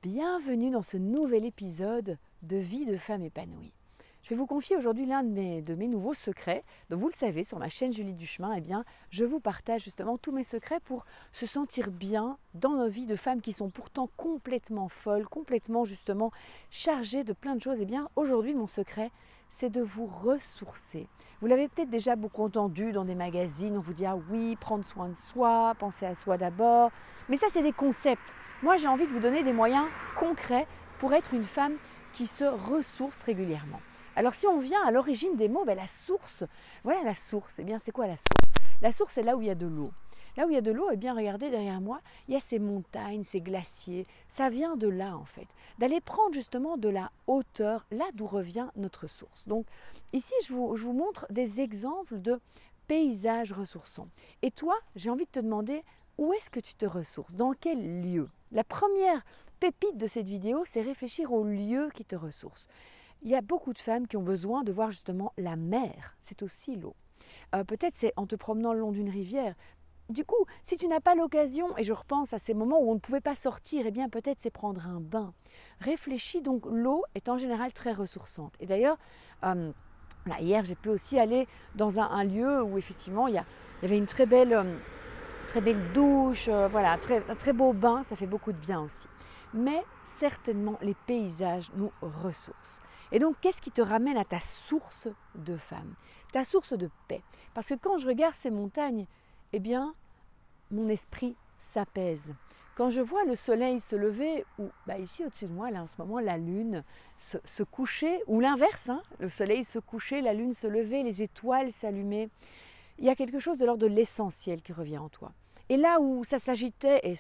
Bienvenue dans ce nouvel épisode de Vie de femme épanouie. Je vais vous confier aujourd'hui l'un de mes nouveaux secrets. Donc vous le savez, sur ma chaîne Julie Duchemin, je vous partage justement tous mes secrets pour se sentir bien dans nos vies de femmes qui sont pourtant complètement folles, complètement justement chargées de plein de choses. Aujourd'hui, mon secret, c'est de vous ressourcer. Vous l'avez peut-être déjà beaucoup entendu dans des magazines, on vous dit « Ah oui, prendre soin de soi, penser à soi d'abord ». Mais ça, c'est des concepts. Moi, j'ai envie de vous donner des moyens concrets pour être une femme qui se ressource régulièrement. Alors, si on vient à l'origine des mots, la source, voilà la source. C'est quoi la source? La source, c'est là où il y a de l'eau. Là où il y a de l'eau, regardez derrière moi, il y a ces montagnes, ces glaciers. Ça vient de là, en fait. D'aller prendre justement de la hauteur, là d'où revient notre source. Donc, ici, je vous montre des exemples de paysages ressourçants. Et toi, j'ai envie de te demander, où est-ce que tu te ressources? Dans quel lieu? La première pépite de cette vidéo, c'est réfléchir au lieu qui te ressource. Il y a beaucoup de femmes qui ont besoin de voir justement la mer, c'est aussi l'eau. Peut-être c'est en te promenant le long d'une rivière. Du coup, si tu n'as pas l'occasion, et je repense à ces moments où on ne pouvait pas sortir, peut-être c'est prendre un bain. Réfléchis, donc l'eau est en général très ressourçante. Et d'ailleurs, hier j'ai pu aussi aller dans un lieu où effectivement il y avait une très belle douche, un très beau bain, ça fait beaucoup de bien aussi. Mais certainement les paysages nous ressourcent. Et donc qu'est-ce qui te ramène à ta source de femme, ta source de paix? Parce que quand je regarde ces montagnes, mon esprit s'apaise. Quand je vois le soleil se lever, ou ici au-dessus de moi, là en ce moment, la lune se coucher, ou l'inverse, le soleil se coucher, la lune se lever, les étoiles s'allumer, il y a quelque chose de l'ordre de l'essentiel qui revient en toi. Et là où ça s'agitait, et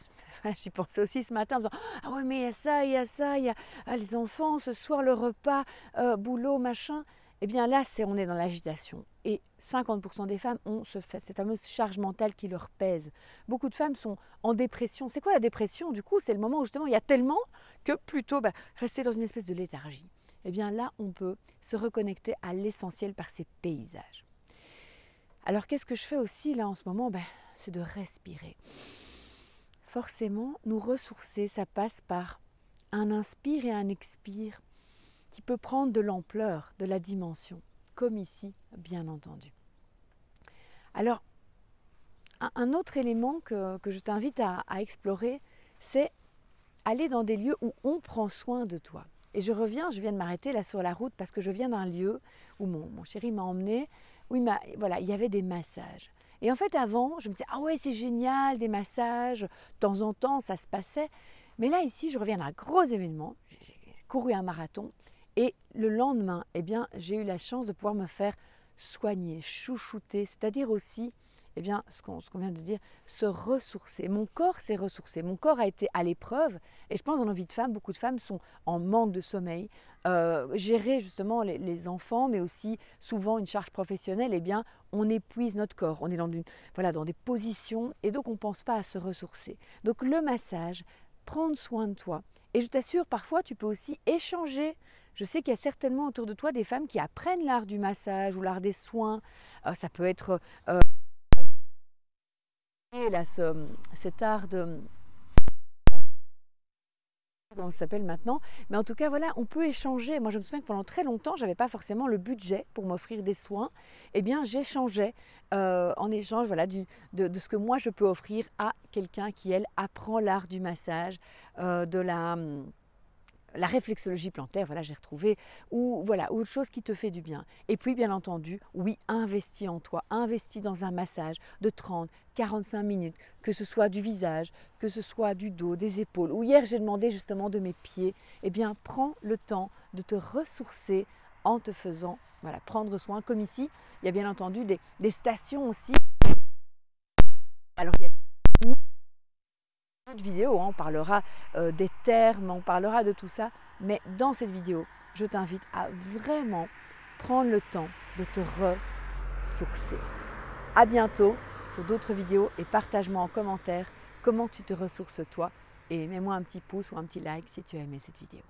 j'y pensais aussi ce matin en me disant « Ah ouais, mais il y a ça, il y a les enfants, ce soir le repas, boulot, machin », là, on est dans l'agitation. Et 50% des femmes ont cette fameuse charge mentale qui leur pèse. Beaucoup de femmes sont en dépression. C'est quoi la dépression? Du coup, c'est le moment où justement il y a tellement que plutôt rester dans une espèce de léthargie. Là, on peut se reconnecter à l'essentiel par ces paysages. Alors, qu'est-ce que je fais aussi là en ce moment? C'est de respirer. Forcément, nous ressourcer, ça passe par un inspire et un expire qui peut prendre de l'ampleur, de la dimension, comme ici, bien entendu. Alors, un autre élément que je t'invite à explorer, c'est aller dans des lieux où on prend soin de toi. Et je viens de m'arrêter là sur la route parce que je viens d'un lieu où mon chéri m'a emmenée, où il y avait des massages. Et en fait, avant, je me disais, ah ouais, c'est génial, des massages, de temps en temps, ça se passait. Mais là, ici, je reviens d'un gros événement, j'ai couru un marathon, et le lendemain, j'ai eu la chance de pouvoir me faire soigner, chouchouter, c'est-à-dire aussi, ce qu'on vient de dire, se ressourcer. Mon corps s'est ressourcé, mon corps a été à l'épreuve, et je pense dans nos vies de femmes, beaucoup de femmes sont en manque de sommeil, gérer justement les enfants, mais aussi souvent une charge professionnelle, on épuise notre corps, on est dans des positions, et donc on ne pense pas à se ressourcer. Donc le massage, prendre soin de toi, et je t'assure, parfois tu peux aussi échanger. Je sais qu'il y a certainement autour de toi des femmes qui apprennent l'art du massage ou l'art des soins, ça peut être cet art de... comment ça s'appelle maintenant, mais en tout cas voilà, on peut échanger. Moi je me souviens que pendant très longtemps je n'avais pas forcément le budget pour m'offrir des soins, j'échangeais en échange de ce que moi je peux offrir à quelqu'un qui elle apprend l'art du massage, de la réflexologie plantaire, j'ai retrouvé, ou autre chose qui te fait du bien. Et puis bien entendu, oui, investis en toi, investis dans un massage de 30, 45 minutes, que ce soit du visage, que ce soit du dos, des épaules. Ou hier j'ai demandé justement de mes pieds, prends le temps de te ressourcer en te faisant prendre soin, comme ici, il y a bien entendu des stations aussi. Alors il y a autre vidéo, on parlera des termes, on parlera de tout ça, mais dans cette vidéo, je t'invite à vraiment prendre le temps de te ressourcer. À bientôt sur d'autres vidéos et partage-moi en commentaire comment tu te ressources toi et mets-moi un petit pouce ou un petit like si tu as aimé cette vidéo.